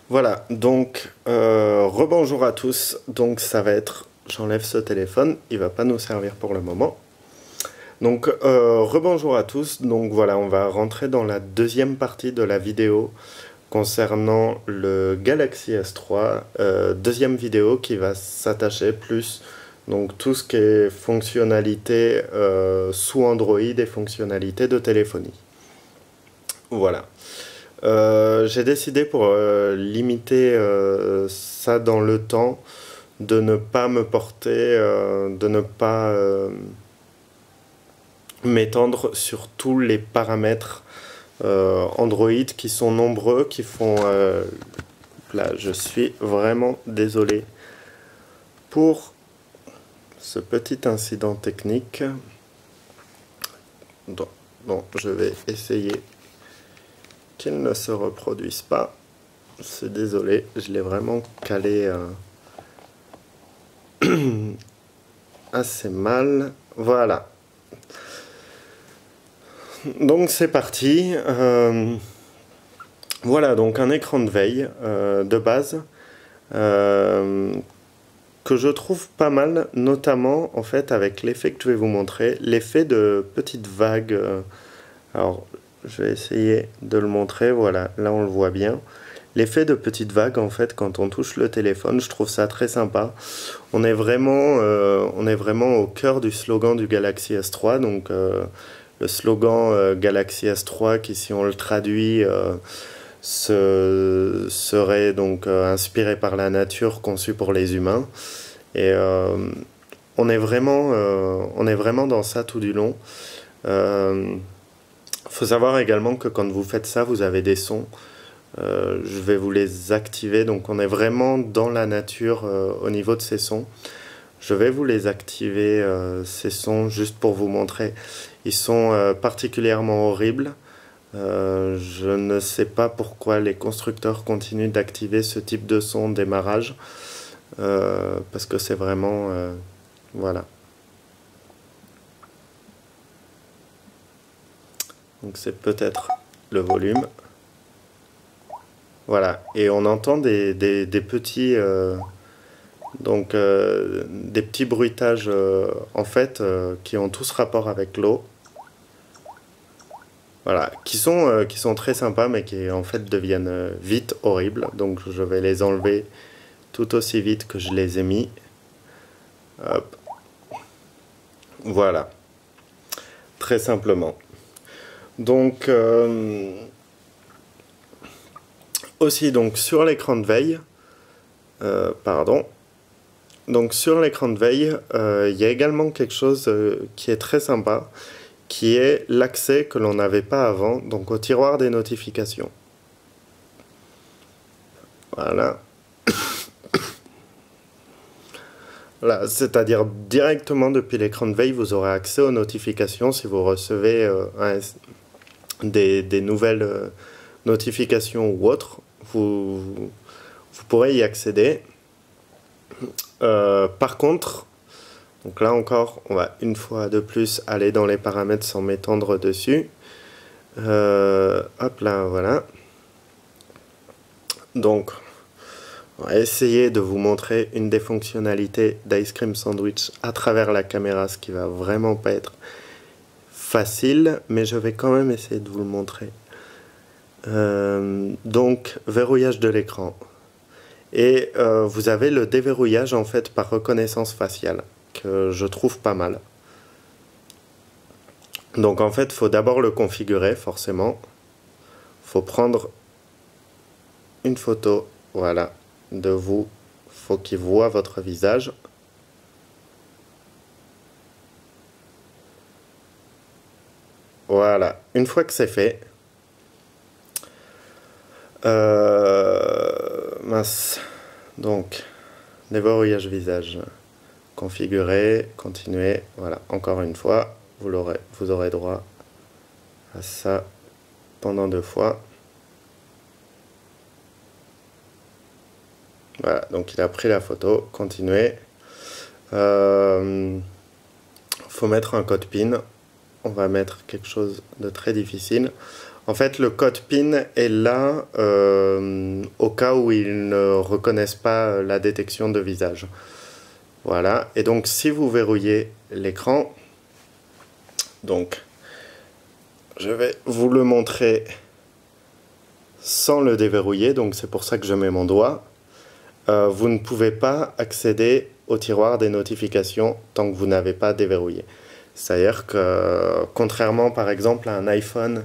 Voilà, donc rebonjour à tous. Donc ça va être, j'enlève ce téléphone, il va pas nous servir pour le moment. Donc rebonjour à tous. Donc voilà, on va rentrer dans la deuxième partie de la vidéo concernant le Galaxy S3. Deuxième vidéo qui va s'attacher plus donc tout ce qui est fonctionnalité sous Android et fonctionnalité de téléphonie. Voilà. J'ai décidé pour limiter ça dans le temps, de ne pas me porter, de ne pas m'étendre sur tous les paramètres Android qui sont nombreux, qui font... là, je suis vraiment désolé pour ce petit incident technique. Donc, je vais essayer qu'il ne se reproduise pas. C'est désolé, je l'ai vraiment calé assez mal. Voilà. Donc c'est parti. Voilà, donc un écran de veille de base que je trouve pas mal, notamment en fait avec l'effet que je vais vous montrer, l'effet de petites vagues. Alors je vais essayer de le montrer, voilà, là on le voit bien. L'effet de petites vagues, en fait, quand on touche le téléphone, je trouve ça très sympa. On est vraiment au cœur du slogan du Galaxy S3, donc le slogan Galaxy S3 qui, si on le traduit, serait donc inspiré par la nature, conçu pour les humains. Et on est vraiment dans ça tout du long. Faut savoir également que quand vous faites ça, vous avez des sons. Je vais vous les activer, donc on est vraiment dans la nature au niveau de ces sons. Je vais vous les activer, ces sons, juste pour vous montrer. Ils sont particulièrement horribles. Je ne sais pas pourquoi les constructeurs continuent d'activer ce type de son au démarrage, parce que c'est vraiment... voilà. Donc c'est peut-être le volume. Voilà, et on entend des petits, des petits bruitages en fait qui ont tous rapport avec l'eau. Voilà, qui sont très sympas mais qui en fait deviennent vite horribles. Donc je vais les enlever tout aussi vite que je les ai mis. Hop. Voilà, très simplement. Donc aussi donc sur l'écran de veille, donc sur l'écran de veille, il y a également quelque chose qui est très sympa, qui est l'accès que l'on n'avait pas avant, donc au tiroir des notifications. Voilà. Voilà, c'est-à-dire directement depuis l'écran de veille, vous aurez accès aux notifications si vous recevez des nouvelles notifications ou autres. Vous pourrez y accéder. Par contre, donc là encore, on va une fois de plus aller dans les paramètres sans m'étendre dessus. Hop là, voilà. Donc, on va essayer de vous montrer une des fonctionnalités d'Ice Cream Sandwich à travers la caméra, ce qui va vraiment pas être facile, mais je vais quand même essayer de vous le montrer. Donc, verrouillage de l'écran. Et vous avez le déverrouillage en fait par reconnaissance faciale, que je trouve pas mal. Donc en fait, il faut d'abord le configurer, forcément. Il faut prendre une photo, voilà, de vous. Il faut qu'il voit votre visage. Voilà, une fois que c'est fait, mince, donc déverrouillage visage, configurer, continuer, voilà, encore une fois, vous aurez droit à ça pendant 2 fois. Voilà, donc il a pris la photo, continuer. Faut mettre un code PIN. On va mettre quelque chose de très difficile. En fait, le code PIN est là au cas où ils ne reconnaissent pas la détection de visage. Voilà, et donc si vous verrouillez l'écran, donc je vais vous le montrer sans le déverrouiller, donc c'est pour ça que je mets mon doigt. Vous ne pouvez pas accéder au tiroir des notifications tant que vous n'avez pas déverrouillé. C'est-à-dire que, contrairement par exemple à un iPhone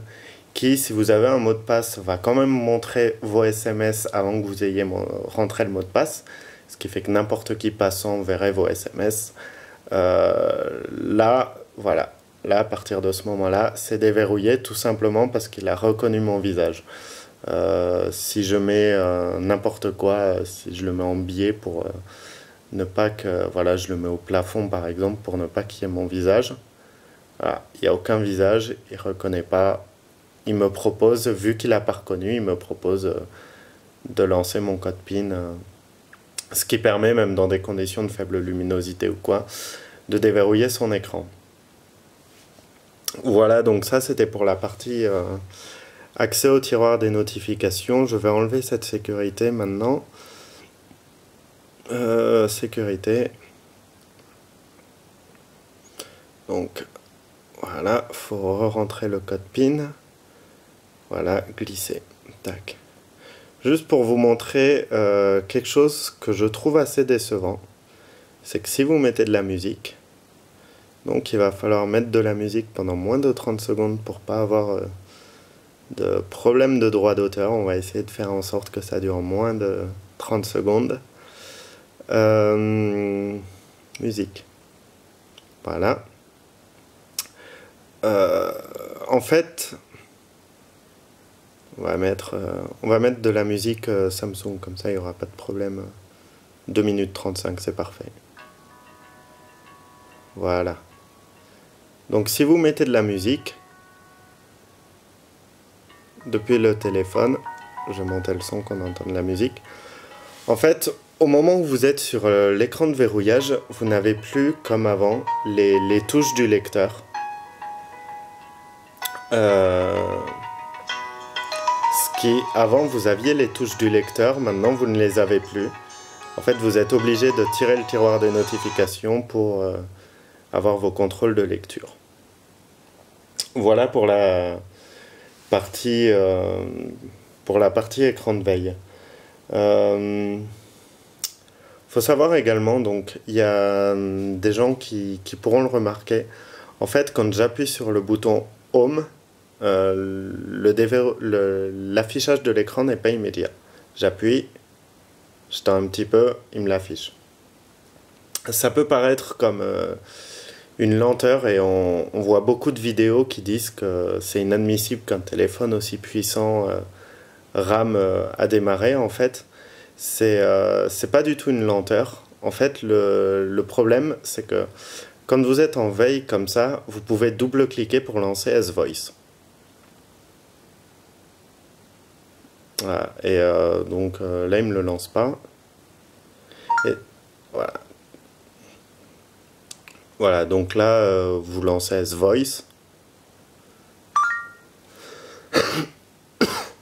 qui, si vous avez un mot de passe, va quand même montrer vos SMS avant que vous ayez rentré le mot de passe, ce qui fait que n'importe qui passant verrait vos SMS. Là, voilà, là, à partir de ce moment-là, c'est déverrouillé tout simplement parce qu'il a reconnu mon visage. Si je mets n'importe quoi, si je le mets en biais pour ne pas que, voilà, je le mets au plafond par exemple pour ne pas qu'il y ait mon visage. Voilà, il n'y a aucun visage, il ne reconnaît pas. Il me propose, vu qu'il n'a pas reconnu, il me propose de lancer mon code PIN, ce qui permet, même dans des conditions de faible luminosité ou quoi, de déverrouiller son écran. Voilà, donc ça c'était pour la partie accès au tiroir des notifications. Je vais enlever cette sécurité maintenant. Sécurité. Donc voilà, il faut re-rentrer le code PIN. Voilà, glisser. Tac. Juste pour vous montrer quelque chose que je trouve assez décevant, c'est que si vous mettez de la musique, donc il va falloir mettre de la musique pendant moins de 30 secondes pour pas avoir de problème de droit d'auteur. On va essayer de faire en sorte que ça dure moins de 30 secondes. Musique. Voilà. En fait, on va mettre de la musique Samsung, comme ça il n'y aura pas de problème. 2 minutes 35, c'est parfait. Voilà. Donc si vous mettez de la musique, depuis le téléphone, je vais monter le son qu'on entende la musique. En fait, au moment où vous êtes sur l'écran de verrouillage, vous n'avez plus, comme avant, les touches du lecteur. Ce qui, avant, vous aviez les touches du lecteur, maintenant vous ne les avez plus. En fait, vous êtes obligé de tirer le tiroir des notifications pour avoir vos contrôles de lecture. Voilà pour la partie écran de veille. Faut savoir également, donc il y a des gens qui pourront le remarquer. En fait, quand j'appuie sur le bouton Home, l'affichage de l'écran n'est pas immédiat. J'appuie, je tends un petit peu, il me l'affiche. Ça peut paraître comme une lenteur et on voit beaucoup de vidéos qui disent que c'est inadmissible qu'un téléphone aussi puissant rame à démarrer. En fait, c'est pas du tout une lenteur. En fait, le problème, c'est que quand vous êtes en veille comme ça, vous pouvez double-cliquer pour lancer S-Voice. Voilà. Et donc là, il ne me le lance pas. Et voilà. Voilà, donc là, vous lancez S-Voice.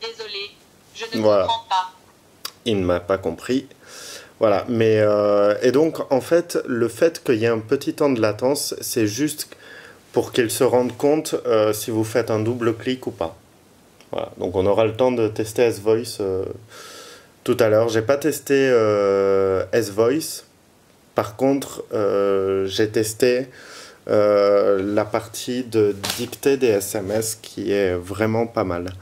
Désolé, je ne comprends pas. Il ne m'a pas compris. Voilà, mais et donc en fait, le fait qu'il y ait un petit temps de latence, c'est juste pour qu'il se rende compte si vous faites un double clic ou pas. Voilà, donc on aura le temps de tester S-Voice tout à l'heure. J'ai pas testé S-Voice. Par contre, j'ai testé la partie de dictée des SMS qui est vraiment pas mal.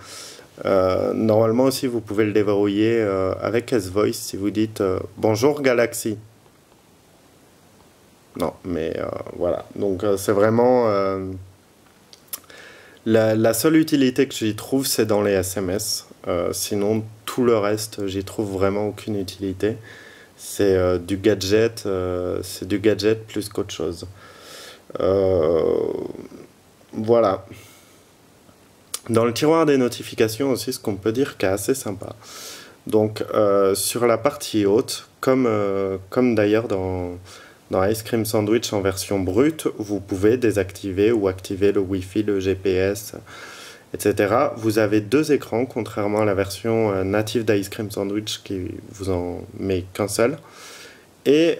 Normalement aussi, vous pouvez le déverrouiller avec S-Voice si vous dites bonjour Galaxy. Non, mais voilà. Donc c'est vraiment la seule utilité que j'y trouve, c'est dans les SMS. Sinon, tout le reste, j'y trouve vraiment aucune utilité. C'est du gadget plus qu'autre chose. Voilà. Dans le tiroir des notifications aussi, ce qu'on peut dire qui est assez sympa. Donc sur la partie haute, comme d'ailleurs dans Ice Cream Sandwich en version brute, vous pouvez désactiver ou activer le Wi-Fi, le GPS, etc. Vous avez deux écrans, contrairement à la version native d'Ice Cream Sandwich qui vous en met qu'un seul. Et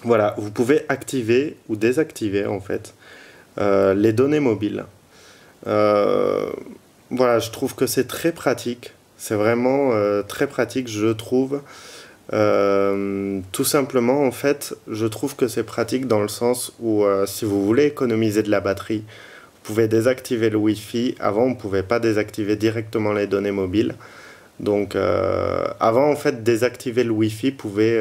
voilà, vous pouvez activer ou désactiver en fait les données mobiles. Voilà, je trouve que c'est très pratique. C'est vraiment très pratique, je trouve. Tout simplement, en fait, je trouve que c'est pratique dans le sens où si vous voulez économiser de la batterie, vous pouvez désactiver le Wi-Fi. Avant, on ne pouvait pas désactiver directement les données mobiles. Donc, avant, en fait, désactiver le Wi-Fi pouvait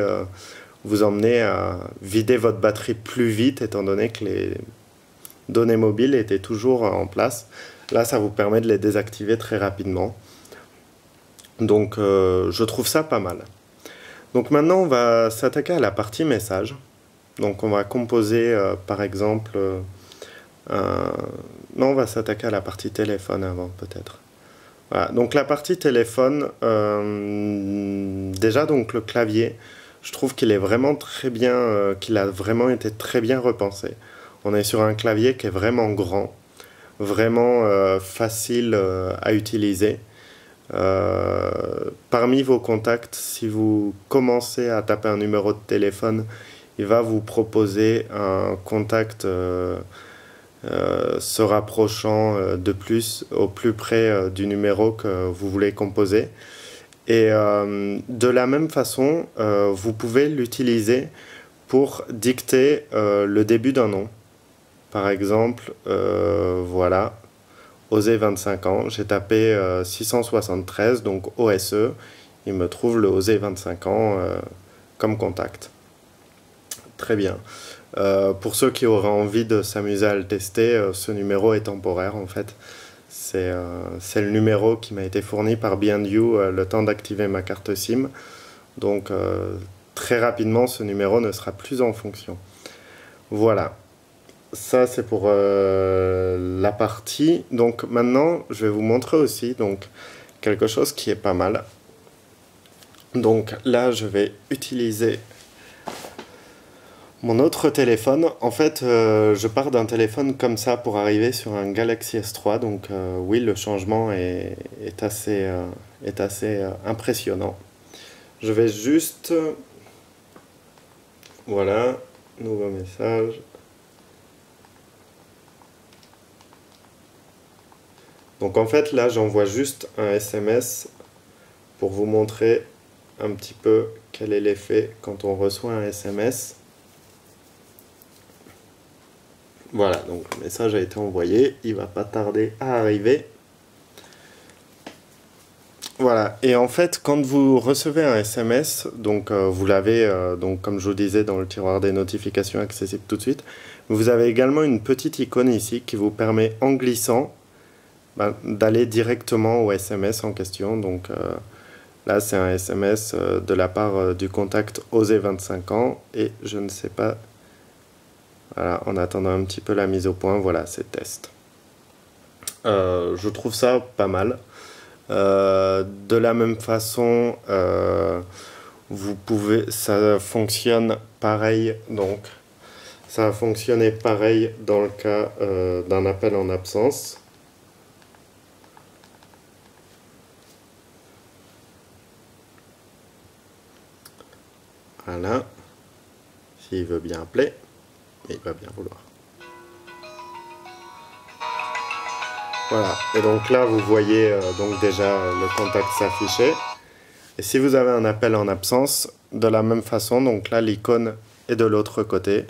vous emmener à vider votre batterie plus vite, étant donné que les données mobiles étaient toujours en place. Là, ça vous permet de les désactiver très rapidement. Donc, je trouve ça pas mal. Donc maintenant, on va s'attaquer à la partie message. Donc on va composer, par exemple... Non, on va s'attaquer à la partie téléphone avant, peut-être. Voilà, donc la partie téléphone, déjà donc le clavier, je trouve qu'il est vraiment très bien, qu'il a vraiment été très bien repensé. On est sur un clavier qui est vraiment grand, vraiment facile à utiliser. Parmi vos contacts, si vous commencez à taper un numéro de téléphone, il va vous proposer un contact se rapprochant de plus, au plus près du numéro que vous voulez composer. Et de la même façon, vous pouvez l'utiliser pour dicter le début d'un nom. Par exemple, voilà. Osé 25 ans, j'ai tapé 673, donc OSE, il me trouve le Osé 25 ans comme contact. Très bien. Pour ceux qui auraient envie de s'amuser à le tester, ce numéro est temporaire en fait. C'est le numéro qui m'a été fourni par Beyond You le temps d'activer ma carte SIM. Donc très rapidement, ce numéro ne sera plus en fonction. Voilà. Ça c'est pour la partie. Donc maintenant je vais vous montrer aussi donc, quelque chose qui est pas mal. Donc là je vais utiliser mon autre téléphone. En fait je pars d'un téléphone comme ça pour arriver sur un Galaxy S3. Donc oui, le changement est assez impressionnant. Je vais juste... Voilà, nouveau message. Donc en fait là j'envoie juste un SMS pour vous montrer un petit peu quel est l'effet quand on reçoit un SMS. Voilà, donc le message a été envoyé, il va pas tarder à arriver. Voilà, et en fait quand vous recevez un SMS, donc vous l'avez donc comme je vous disais dans le tiroir des notifications accessible tout de suite, vous avez également une petite icône ici qui vous permet en glissant d'aller directement au SMS en question. Donc là c'est un SMS de la part du contact Osé 25 ans et je ne sais pas, voilà, en attendant un petit peu la mise au point, voilà, c'est test. Je trouve ça pas mal. De la même façon, vous pouvez, ça fonctionne pareil, donc ça a fonctionné pareil dans le cas d'un appel en absence. Voilà, s'il veut bien appeler, mais il va bien vouloir. Voilà, et donc là vous voyez donc déjà le contact s'afficher. Et si vous avez un appel en absence, de la même façon, donc là l'icône est de l'autre côté.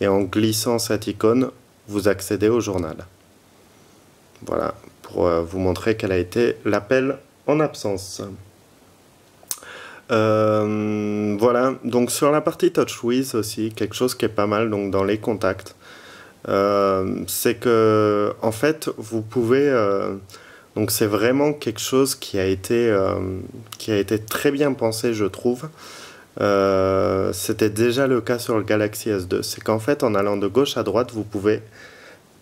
Et en glissant cette icône, vous accédez au journal. Voilà, pour vous montrer quel a été l'appel en absence. Voilà, donc sur la partie TouchWiz aussi, quelque chose qui est pas mal donc dans les contacts, c'est que en fait vous pouvez donc c'est vraiment quelque chose qui a été très bien pensé, je trouve. C'était déjà le cas sur le Galaxy S2, c'est qu'en fait en allant de gauche à droite vous pouvez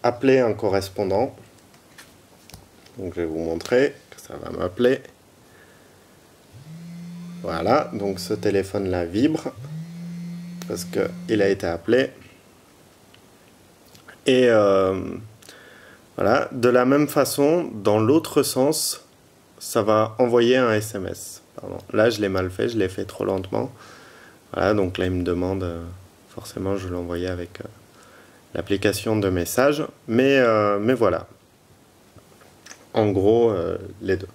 appeler un correspondant. Donc je vais vous montrer que ça va m'appeler. Voilà, donc ce téléphone-là vibre parce qu'il a été appelé. Et Voilà. De la même façon, dans l'autre sens, ça va envoyer un SMS. Pardon. Là, je l'ai mal fait, je l'ai fait trop lentement. Voilà, donc là, il me demande, forcément, je l'ai envoyé avec l'application de message. Mais voilà. En gros, les deux.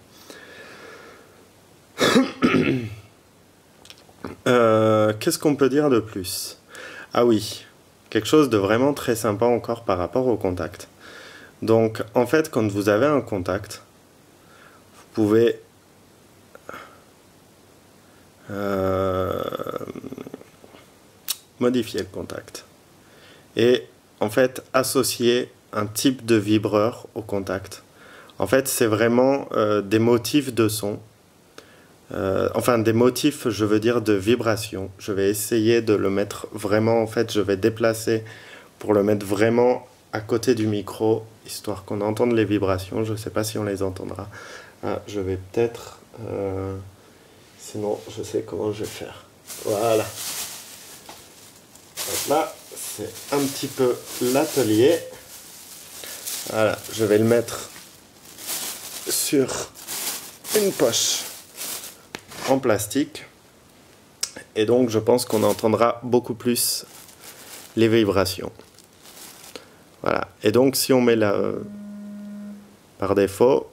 Qu'est-ce qu'on peut dire de plus? Ah oui, quelque chose de vraiment très sympa encore par rapport au contact. Donc, en fait, quand vous avez un contact, vous pouvez modifier le contact. Et en fait, associer un type de vibreur au contact. En fait, c'est vraiment des motifs de son. Enfin, des motifs, je veux dire, de vibration. Je vais essayer de le mettre vraiment, en fait, je vais déplacer pour le mettre vraiment à côté du micro, histoire qu'on entende les vibrations. Je ne sais pas si on les entendra. Ah, je vais peut-être... sinon, je sais comment je vais faire. Voilà. Donc là, c'est un petit peu l'atelier. Voilà, je vais le mettre sur une poche en plastique. Et donc, je pense qu'on entendra beaucoup plus les vibrations. Voilà. Et donc, si on met là par défaut...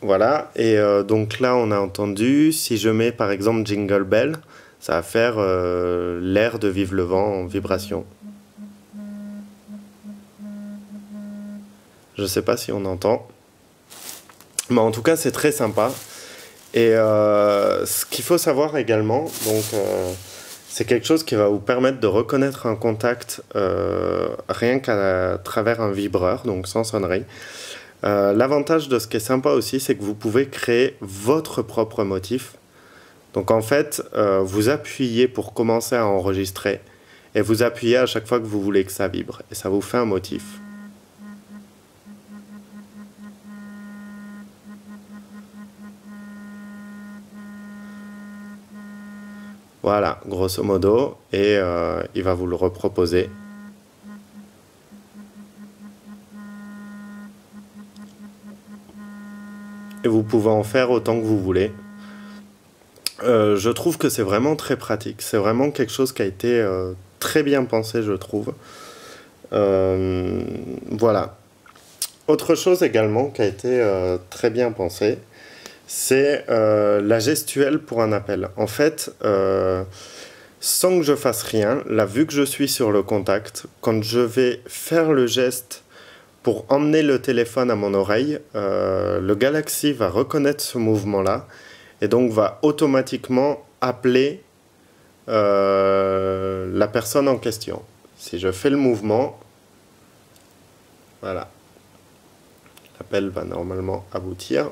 Voilà, et donc là on a entendu, si je mets par exemple Jingle Bell, ça va faire l'air de Vive le vent en vibration. Je sais pas si on entend, mais en tout cas c'est très sympa. Et ce qu'il faut savoir également, donc c'est quelque chose qui va vous permettre de reconnaître un contact rien qu'à travers un vibreur, donc sans sonnerie. L'avantage de ce qui est sympa aussi, c'est que vous pouvez créer votre propre motif. Donc en fait, vous appuyez pour commencer à enregistrer et vous appuyez à chaque fois que vous voulez que ça vibre et ça vous fait un motif. Voilà, grosso modo, et il va vous le reproposer. Et vous pouvez en faire autant que vous voulez. Je trouve que c'est vraiment très pratique. C'est vraiment quelque chose qui a été très bien pensé, je trouve. Voilà. Autre chose également qui a été très bien pensé, c'est la gestuelle pour un appel. En fait, sans que je fasse rien, là, vu que je suis sur le contact, quand je vais faire le geste pour emmener le téléphone à mon oreille, le Galaxy va reconnaître ce mouvement-là et donc va automatiquement appeler la personne en question. Si je fais le mouvement, voilà, l'appel va normalement aboutir.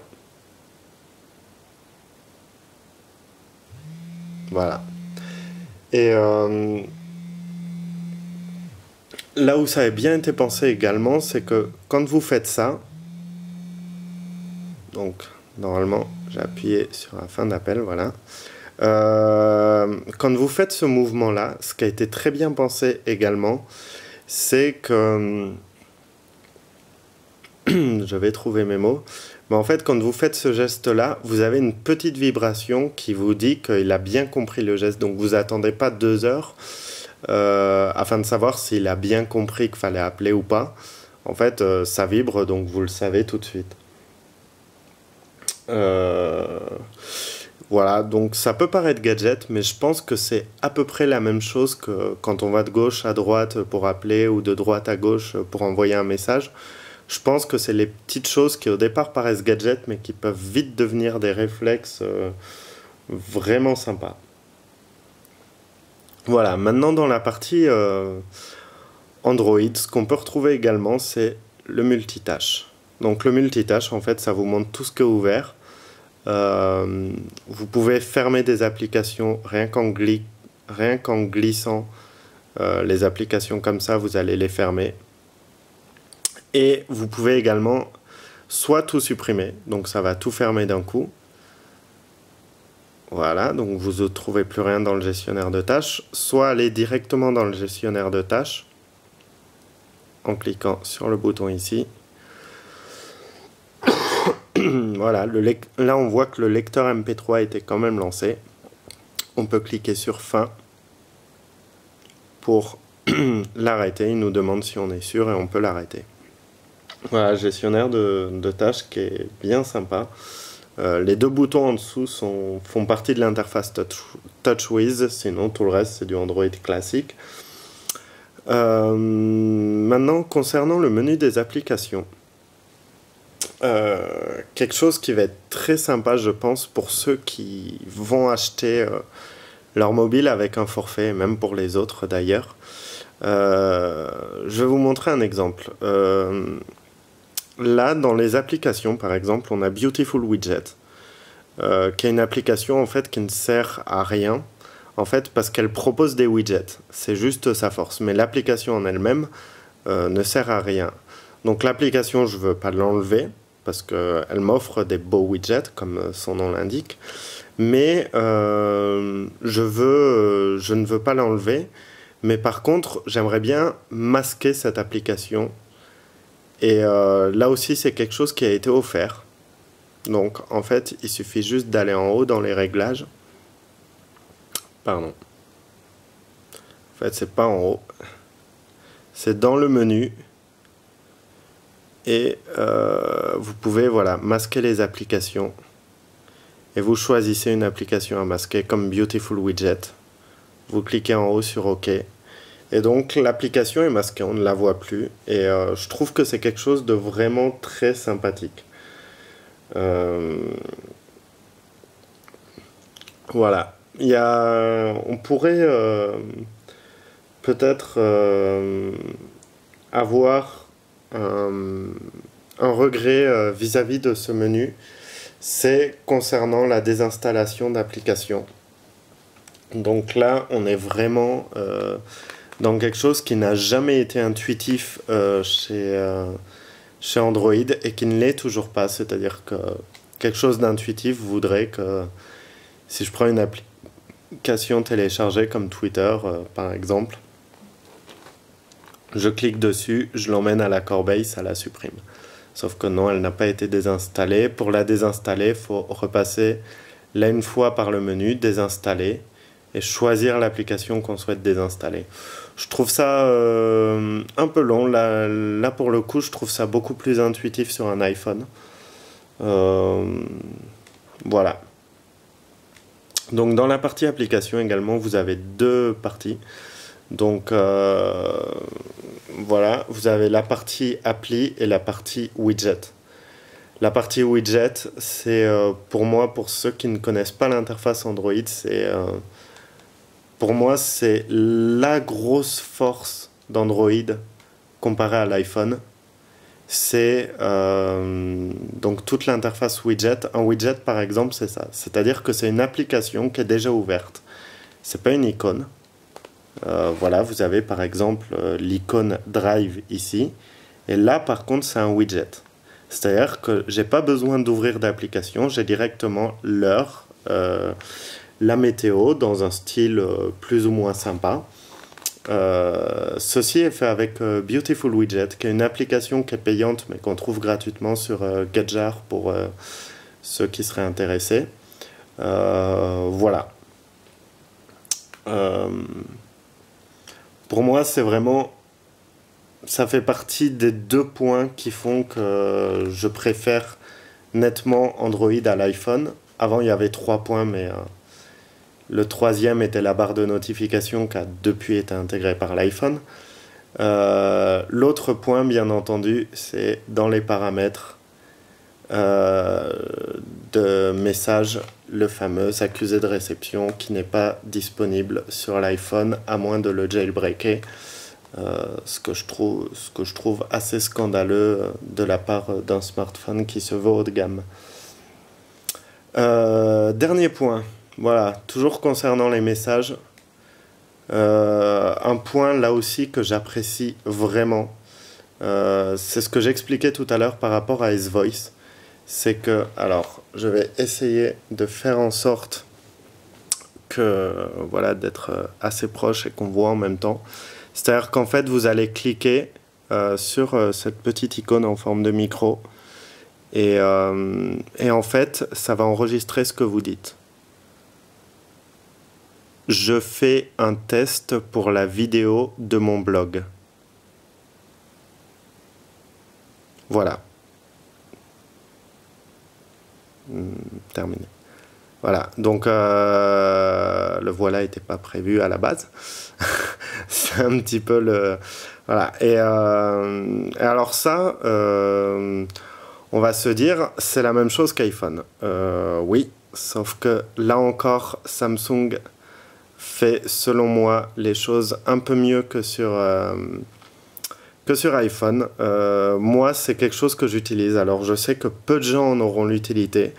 Voilà. Et là où ça a bien été pensé également, c'est que quand vous faites ça, donc normalement j'ai appuyé sur la fin d'appel, voilà. Quand vous faites ce mouvement-là, ce qui a été très bien pensé également, c'est que... je vais trouver mes mots. Mais en fait, quand vous faites ce geste-là, vous avez une petite vibration qui vous dit qu'il a bien compris le geste. Donc vous attendez pas 2 heures afin de savoir s'il a bien compris qu'il fallait appeler ou pas. En fait, ça vibre, donc vous le savez tout de suite. Voilà, donc ça peut paraître gadget, mais je pense que c'est à peu près la même chose que quand on va de gauche à droite pour appeler ou de droite à gauche pour envoyer un message. Je pense que c'est les petites choses qui au départ paraissent gadgets, mais qui peuvent vite devenir des réflexes vraiment sympas. Voilà, maintenant dans la partie Android, ce qu'on peut retrouver également, c'est le multitâche. Donc le multitâche, en fait, ça vous montre tout ce qui est ouvert. Vous pouvez fermer des applications rien qu'en glissant les applications comme ça, vous allez les fermer. Et vous pouvez également soit tout supprimer, donc ça va tout fermer d'un coup. Voilà, donc vous ne trouvez plus rien dans le gestionnaire de tâches, soit aller directement dans le gestionnaire de tâches en cliquant sur le bouton ici. Voilà, là on voit que le lecteur MP3 était quand même lancé. On peut cliquer sur fin pour l'arrêter. Il nous demande si on est sûr et on peut l'arrêter. Voilà, gestionnaire de tâches qui est bien sympa. Les deux boutons en dessous font partie de l'interface TouchWiz, sinon tout le reste c'est du Android classique. Maintenant, concernant le menu des applications, quelque chose qui va être très sympa, je pense, pour ceux qui vont acheter leur mobile avec un forfait, même pour les autres d'ailleurs. Je vais vous montrer un exemple. Là, dans les applications, par exemple, on a Beautiful Widget, qui est une application en fait qui ne sert à rien, en fait, parce qu'elle propose des widgets. C'est juste sa force. Mais l'application en elle-même ne sert à rien. Donc l'application, je ne veux pas l'enlever, parce qu'elle m'offre des beaux widgets, comme son nom l'indique. Mais je ne veux pas l'enlever. Mais par contre, j'aimerais bien masquer cette application. Et là aussi, c'est quelque chose qui a été offert. Donc, en fait, il suffit juste d'aller en haut dans les réglages. Pardon. En fait, c'est pas en haut. C'est dans le menu. Et vous pouvez, voilà, masquer les applications. Et vous choisissez une application à masquer comme Beautiful Widget. Vous cliquez en haut sur OK. Et donc l'application est masquée, on ne la voit plus. Et je trouve que c'est quelque chose de vraiment très sympathique. Voilà. On pourrait peut-être avoir un regret vis-à-vis de ce menu. C'est concernant la désinstallation d'applications. Donc là, on est vraiment dans quelque chose qui n'a jamais été intuitif chez Android et qui ne l'est toujours pas. C'est-à-dire que quelque chose d'intuitif voudrait que si je prends une application téléchargée comme Twitter, par exemple, je clique dessus, je l'emmène à la corbeille, ça la supprime. Sauf que non, elle n'a pas été désinstallée. Pour la désinstaller, il faut repasser là une fois par le menu, désinstaller, et choisir l'application qu'on souhaite désinstaller. Je trouve ça un peu long. Là, pour le coup, je trouve ça beaucoup plus intuitif sur un iPhone. Voilà. Donc, dans la partie application également, vous avez deux parties. Donc, voilà, vous avez la partie appli et la partie widget. La partie widget, c'est pour moi, pour ceux qui ne connaissent pas l'interface Android, pour moi, c'est la grosse force d'Android comparée à l'iPhone. C'est donc toute l'interface widget. Un widget, par exemple, c'est ça. C'est-à-dire que c'est une application qui est déjà ouverte. C'est pas une icône. Voilà, vous avez par exemple l'icône Drive ici. Et là, par contre, c'est un widget. C'est-à-dire que j'ai pas besoin d'ouvrir d'application. J'ai directement l'heure, la météo dans un style plus ou moins sympa. Ceci est fait avec Beautiful Widget, qui est une application qui est payante mais qu'on trouve gratuitement sur Gadjar pour ceux qui seraient intéressés. Voilà. Pour moi, c'est vraiment... Ça fait partie des deux points qui font que je préfère nettement Android à l'iPhone. Avant, il y avait 3 points, mais le troisième était la barre de notification qui a depuis été intégrée par l'iPhone. L'autre point, bien entendu, c'est dans les paramètres de message, le fameux accusé de réception qui n'est pas disponible sur l'iPhone à moins de le jailbreaker. Ce que je trouve assez scandaleux de la part d'un smartphone qui se veut haut de gamme. Dernier point, voilà, toujours concernant les messages, un point là aussi que j'apprécie vraiment, c'est ce que j'expliquais tout à l'heure par rapport à S-Voice, c'est que, alors, je vais essayer de faire en sorte que, voilà, d'être assez proche et qu'on voit en même temps. C'est-à-dire qu'en fait, vous allez cliquer sur cette petite icône en forme de micro. Et en fait, ça va enregistrer ce que vous dites. Je fais un test pour la vidéo de mon blog. Voilà. Terminé. Voilà, donc le voilà n'était pas prévu à la base. C'est un petit peu le... Voilà, et alors ça, on va se dire, c'est la même chose qu'iPhone. Oui, sauf que là encore, Samsung fait, selon moi, les choses un peu mieux que sur iPhone. Moi, c'est quelque chose que j'utilise. Alors, je sais que peu de gens en auront l'utilité.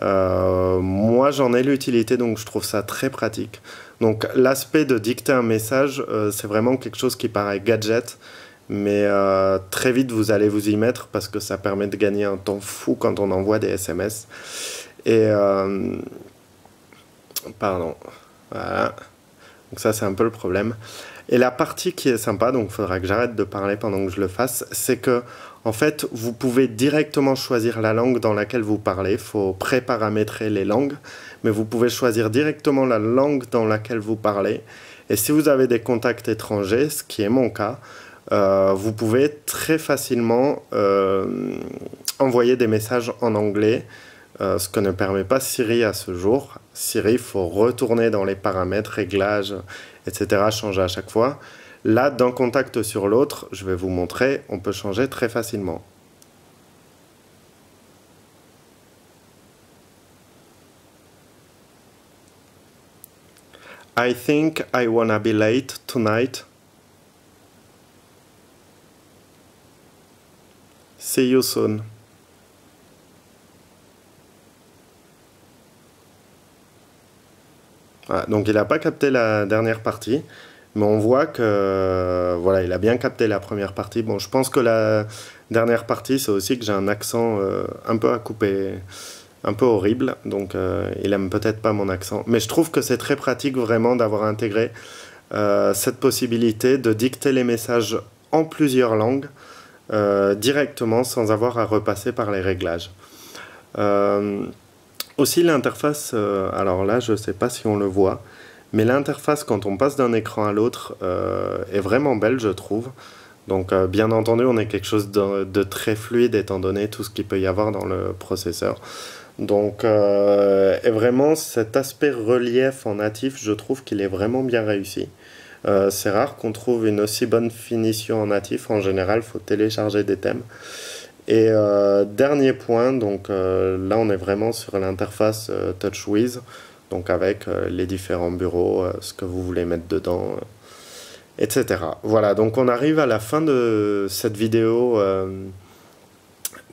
Moi, j'en ai l'utilité, donc je trouve ça très pratique. Donc, l'aspect de dicter un message, c'est vraiment quelque chose qui paraît gadget. Mais très vite, vous allez vous y mettre parce que ça permet de gagner un temps fou quand on envoie des SMS. Et... pardon. Voilà. Donc ça, c'est un peu le problème. Et la partie qui est sympa, donc il faudra que j'arrête de parler pendant que je le fasse, c'est que, en fait, vous pouvez directement choisir la langue dans laquelle vous parlez. Il faut pré-paramétrer les langues, mais vous pouvez choisir directement la langue dans laquelle vous parlez. Et si vous avez des contacts étrangers, ce qui est mon cas, vous pouvez très facilement envoyer des messages en anglais, ce que ne permet pas Siri à ce jour. Siri, il faut retourner dans les paramètres, réglages, etc., changer à chaque fois. Là, d'un contact sur l'autre, je vais vous montrer, on peut changer très facilement. I think I wanna be late tonight. See you soon. Voilà, donc il n'a pas capté la dernière partie, mais on voit que voilà, il a bien capté la première partie. Bon, je pense que la dernière partie, c'est aussi que j'ai un accent un peu à couper, un peu horrible, donc il aime peut-être pas mon accent. Mais je trouve que c'est très pratique vraiment d'avoir intégré cette possibilité de dicter les messages en plusieurs langues directement sans avoir à repasser par les réglages. Aussi l'interface, alors là je ne sais pas si on le voit, mais l'interface quand on passe d'un écran à l'autre est vraiment belle je trouve. Donc bien entendu on est quelque chose de très fluide étant donné tout ce qu'il peut y avoir dans le processeur. Donc et vraiment cet aspect relief en natif je trouve qu'il est vraiment bien réussi. C'est rare qu'on trouve une aussi bonne finition en natif, en général il faut télécharger des thèmes. Et dernier point, donc là on est vraiment sur l'interface TouchWiz, donc avec les différents bureaux, ce que vous voulez mettre dedans, etc. Voilà, donc on arrive à la fin de cette vidéo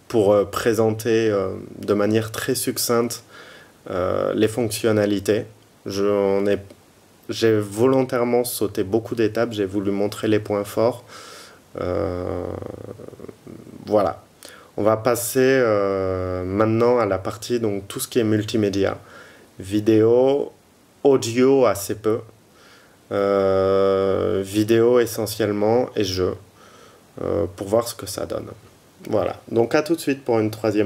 pour présenter de manière très succincte les fonctionnalités. J'ai volontairement sauté beaucoup d'étapes, j'ai voulu montrer les points forts. Voilà. On va passer maintenant à la partie, donc tout ce qui est multimédia. Vidéo, audio assez peu, vidéo essentiellement et jeux, pour voir ce que ça donne. Voilà, donc à tout de suite pour une troisième.